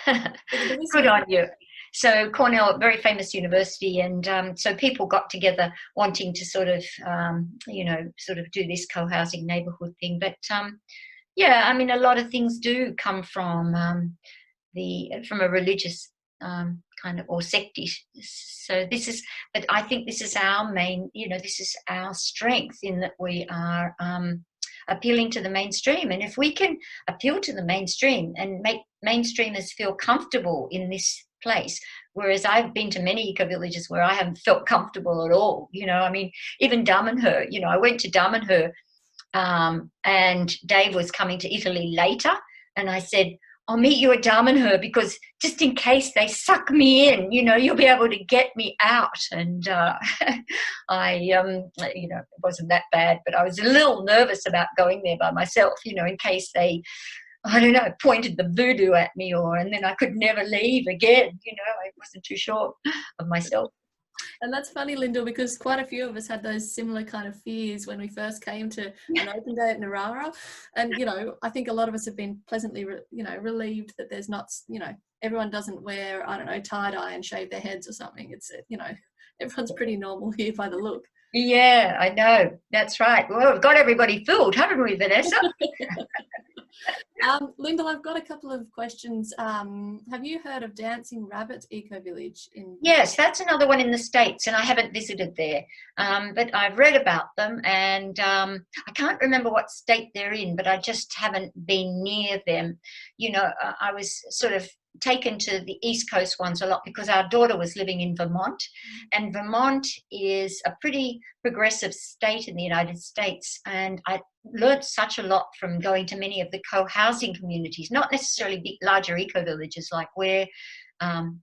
Good on you. So Cornell, very famous university, and so people got together wanting to sort of do this co-housing neighbourhood thing. But yeah, I mean, a lot of things do come from a religious kind of, or sectish. So but I think this is our main, this is our strength in that we are appealing to the mainstream. And if we can appeal to the mainstream and make mainstreamers feel comfortable in this place, whereas I've been to many eco-villages where I haven't felt comfortable at all. I mean, even Damanhur, I went to Damanhur and Dave was coming to Italy later, and I said, I'll meet you at Damanhur because just in case they suck me in, you'll be able to get me out. And it wasn't that bad, but I was a little nervous about going there by myself, in case they, I don't know, pointed the voodoo at me and then I could never leave again. I wasn't too sure of myself. And that's funny, Lyndall, because quite a few of us had those similar kind of fears when we first came to an open day at Narara. And, I think a lot of us have been pleasantly, relieved that there's not, everyone doesn't wear, I don't know, tie-dye and shave their heads or something. It's, everyone's pretty normal here by the look. Yeah, I know. That's right. Well, we've got everybody fooled, haven't we, Vanessa? Lyndall, I've got a couple of questions. Have you heard of Dancing Rabbit Ecovillage in? Yes, that's another one in the States, and I haven't visited there, but I've read about them, and I can't remember what state they're in, but I just haven't been near them. You know, I was sort of taken to the East Coast ones a lot because our daughter was living in Vermont, and Vermont is a pretty progressive state in the United States, and I learned such a lot from going to many of the co-housing communities, not necessarily big, larger eco-villages like we're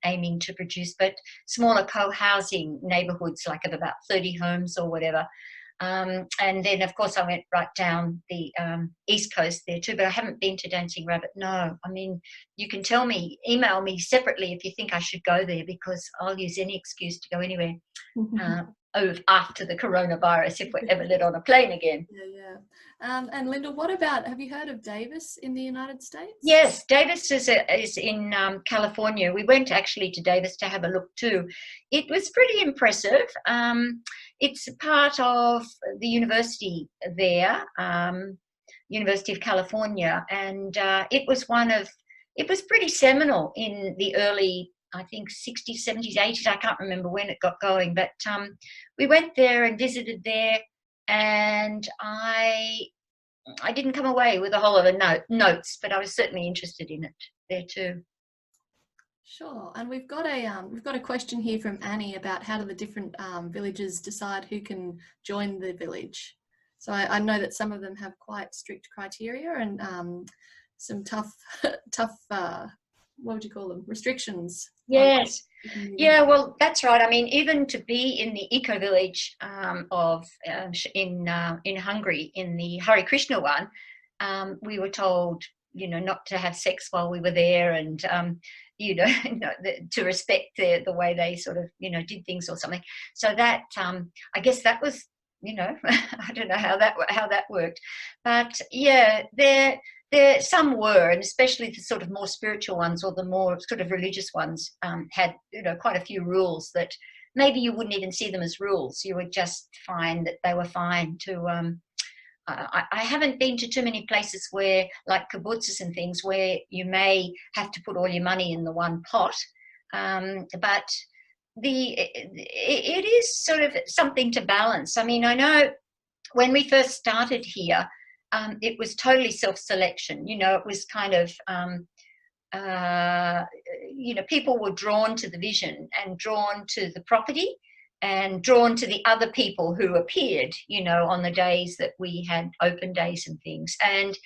aiming to produce, but smaller co-housing neighbourhoods like of about 30 homes or whatever. And then, of course, I went right down the East Coast there too, but I haven't been to Dancing Rabbit. No, I mean, you can tell me, email me separately if you think I should go there, because I'll use any excuse to go anywhere after the coronavirus, if we're ever let on a plane again. Yeah. And Lyndall, what about, have you heard of Davis in the United States? Yes, Davis is in California. We went actually to Davis to have a look too. It was pretty impressive. It's part of the university there, University of California, and it was pretty seminal in the early, I think, 60s, 70s, 80s. I can't remember when it got going, but we went there and visited there, and I didn't come away with a whole lot of notes, but I was certainly interested in it there too. Sure, and we've got a question here from Annie about how do the different villages decide who can join the village. So I know that some of them have quite strict criteria and some tough what would you call them, restrictions? Yes. Yeah, well, that's right. I mean, even to be in the eco-village in Hungary, in the Hare Krishna one, we were told, you know, not to have sex while we were there, and you know, to respect the way they sort of, you know, did things or something. So that I guess that was, you know, I don't know how that worked, but yeah, there some were, and especially the sort of more spiritual ones or the more sort of religious ones had, you know, quite a few rules that maybe you wouldn't even see them as rules. You would just find that they were fine to. I haven't been to too many places where, like kibbutzes and things, where you may have to put all your money in the one pot, but it is sort of something to balance. I mean, I know when we first started here, it was totally self-selection. You know, it was kind of, you know, people were drawn to the vision and drawn to the property and drawn to the other people who appeared, you know, on the days that we had open days and things. And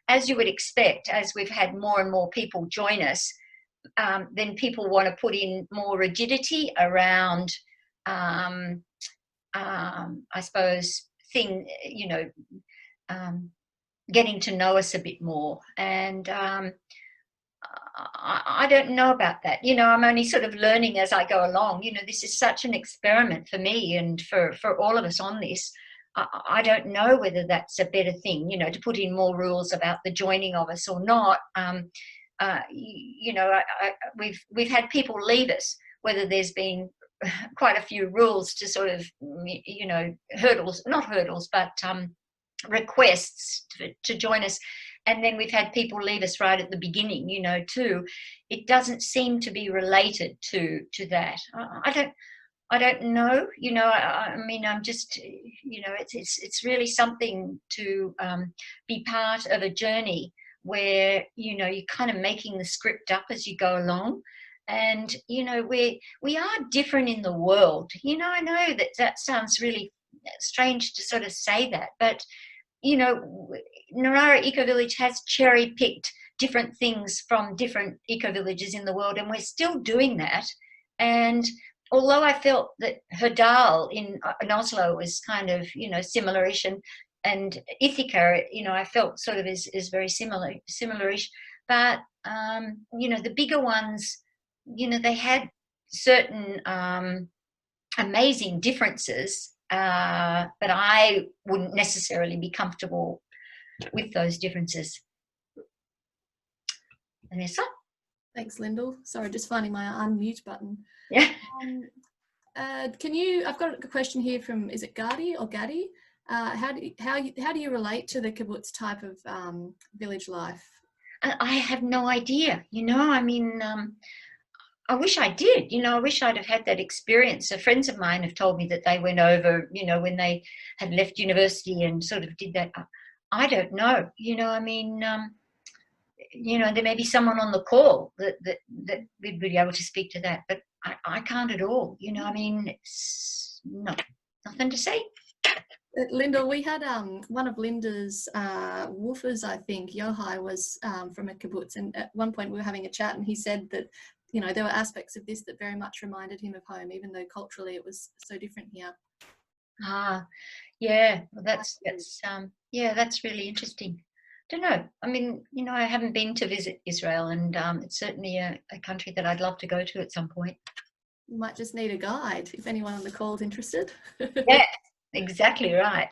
as you would expect, as we've had more and more people join us, then people want to put in more rigidity around, I suppose, you know, getting to know us a bit more. And I don't know about that. You know, I'm only sort of learning as I go along. You know, this is such an experiment for me and for all of us on this. I don't know whether that's a better thing, you know, to put in more rules about the joining of us or not. You know, we've had people leave us, whether there's been quite a few rules to sort of, you know, not hurdles, but requests to join us. And then we've had people leave us right at the beginning, you know, too. It doesn't seem to be related to that. I don't know, you know. I mean, I'm just, you know, it's really something to be part of a journey where, you know, you're kind of making the script up as you go along. And, you know, we are different in the world. You know, I know that sounds really strange to sort of say that, but you know, Narara Ecovillage has cherry-picked different things from different ecovillages in the world, and we're still doing that. And although I felt that Herdal in Oslo was kind of, you know, similar-ish, and Ithaca, you know, I felt sort of is very similar-ish. But, you know, the bigger ones, you know, they had certain amazing differences, but I wouldn't necessarily be comfortable with those differences. Vanessa? Thanks, Lyndall. Sorry, just finding my unmute button. Yeah. I've got a question here from, is it Gadi or Gadi? How do you relate to the kibbutz type of village life? I have no idea, you know. I mean, I wish I did, you know. I wish I'd have had that experience. So friends of mine have told me that they went over, you know, when they had left university and sort of did that. I don't know, you know. I mean, you know, there may be someone on the call that would be able to speak to that, but I can't at all, you know. I mean, it's nothing to say. Lyndall, we had one of Linda's woofers, I think, Yohai, was from a kibbutz, and at one point we were having a chat and he said that, you know, there were aspects of this that very much reminded him of home, even though culturally it was so different here. Yeah, well, that's really interesting. Don't know. I mean, you know, I haven't been to visit Israel, and it's certainly a country that I'd love to go to at some point. You might just need a guide if anyone on the call is interested. Yeah, exactly right.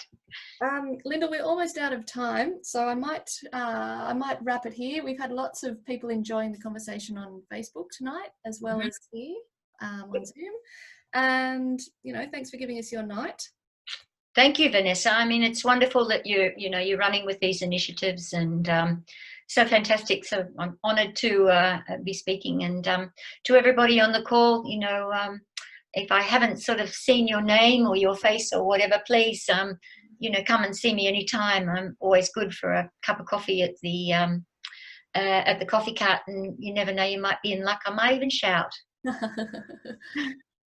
Lyndall, we're almost out of time, so I might wrap it here. We've had lots of people enjoying the conversation on Facebook tonight, as well as here on Zoom. And, you know, thanks for giving us your night. Thank you, Vanessa. I mean, it's wonderful that you're running with these initiatives, and so fantastic. So I'm honoured to be speaking, and to everybody on the call, you know, if I haven't sort of seen your name or your face or whatever, please, you know, come and see me anytime. I'm always good for a cup of coffee at the coffee cart, and you never know, you might be in luck. I might even shout.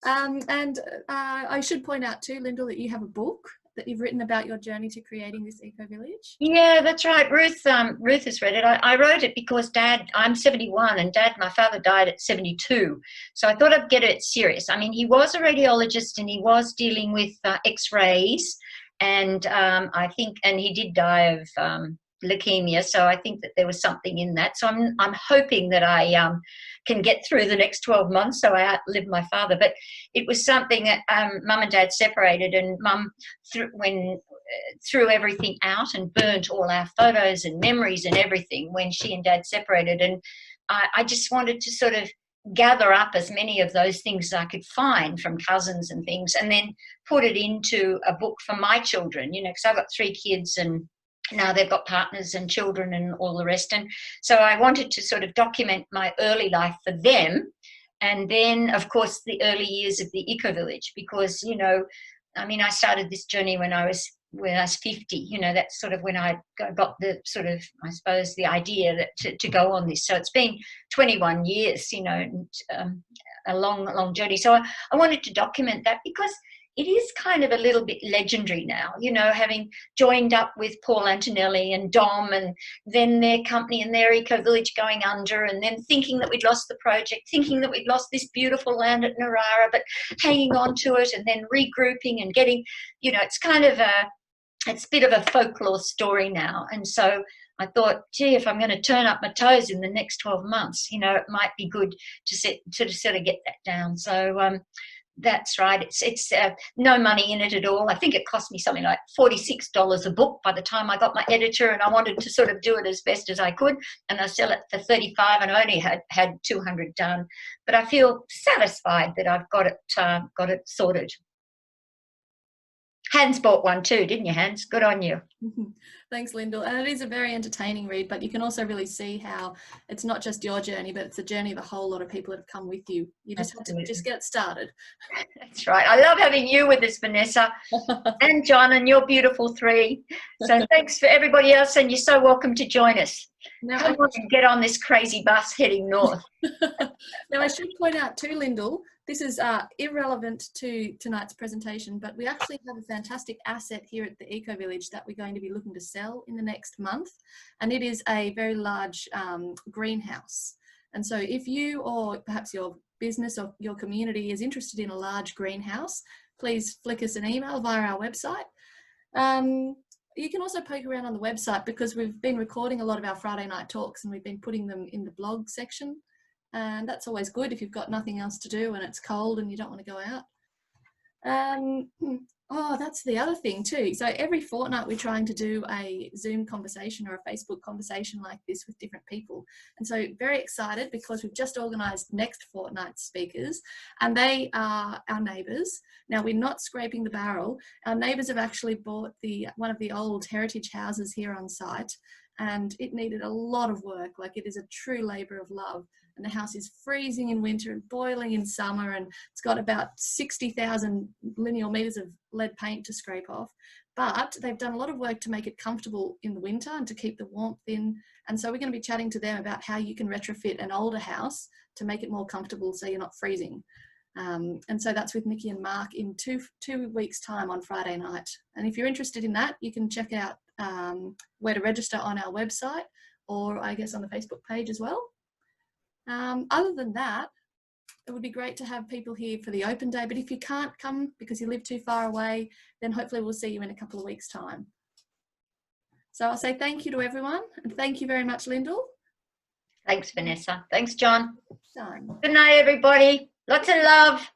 And I should point out too, Lyndall, that you have a book that you've written about your journey to creating this eco-village. Yeah, that's right. Ruth has read it. I wrote it because I'm 71, and my father died at 72. So I thought I'd get it serious. I mean, he was a radiologist, and he was dealing with X-rays, and I think, and he did die of leukemia. So I think that there was something in that. So I'm hoping that I can get through the next 12 months so I outlive my father. But it was something that Mum and Dad separated, and Mum threw everything out and burnt all our photos and memories and everything when she and Dad separated. And I just wanted to sort of gather up as many of those things as I could find from cousins and things, and then put it into a book for my children, you know, because I've got 3 kids, and now they've got partners and children and all the rest. And so I wanted to sort of document my early life for them. And then, of course, the early years of the Ecovillage, because, you know, I mean, I started this journey when I was 50, you know. That's sort of when I got the sort of, I suppose, the idea that to go on this. So it's been 21 years, you know, and, a long journey. So I wanted to document that, because it is kind of a little bit legendary now, you know, having joined up with Paul Antonelli and Dom, and then their company and their Ecovillage going under, and then thinking that we'd lost the project, thinking that we'd lost this beautiful land at Narara, but hanging on to it, and then regrouping and getting, you know, it's kind of it's a bit of a folklore story now. And so I thought, gee, if I'm going to turn up my toes in the next 12 months, you know, it might be good to sort of get that down. So that's right. It's no money in it at all. I think it cost me something like $46 a book by the time I got my editor, and I wanted to sort of do it as best as I could, and I sell it for $35, and I only had 200 done. But I feel satisfied that I've got it sorted. Hans bought one too, didn't you, Hans? Good on you. Thanks, Lyndall. And it is a very entertaining read, but you can also really see how it's not just your journey, but it's the journey of a whole lot of people that have come with you. You just have to just get started. That's right. I love having you with us, Vanessa, and John, and your beautiful 3. So thanks for everybody else, and you're so welcome to join us. Now, come on and get on this crazy bus heading north. Now, I should point out too, Lyndall, this is irrelevant to tonight's presentation, but we actually have a fantastic asset here at the Ecovillage that we're going to be looking to sell in the next month, and it is a very large greenhouse. And so if you, or perhaps your business or your community, is interested in a large greenhouse, please flick us an email via our website. You can also poke around on the website, because we've been recording a lot of our Friday night talks and we've been putting them in the blog section. And that's always good if you've got nothing else to do and it's cold and you don't want to go out. Oh, that's the other thing too. So every fortnight we're trying to do a Zoom conversation or a Facebook conversation like this with different people. And so very excited, because we've just organised next fortnight's speakers, and they are our neighbours. Now, we're not scraping the barrel. Our neighbours have actually bought one of the old heritage houses here on site, and it needed a lot of work. Like, it is a true labour of love. And the house is freezing in winter and boiling in summer, and it's got about 60,000 lineal metres of lead paint to scrape off. But they've done a lot of work to make it comfortable in the winter and to keep the warmth in. And so we're going to be chatting to them about how you can retrofit an older house to make it more comfortable so you're not freezing. And so that's with Nikki and Mark in two weeks' time on Friday night. And if you're interested in that, you can check out where to register on our website, or I guess on the Facebook page as well. Other than that, it would be great to have people here for the open day, but if you can't come because you live too far away, then hopefully we'll see you in a couple of weeks' time. So I'll say thank you to everyone, and thank you very much, Lyndall. Thanks, Vanessa. Thanks, John. Done. Good night, everybody. Lots of love.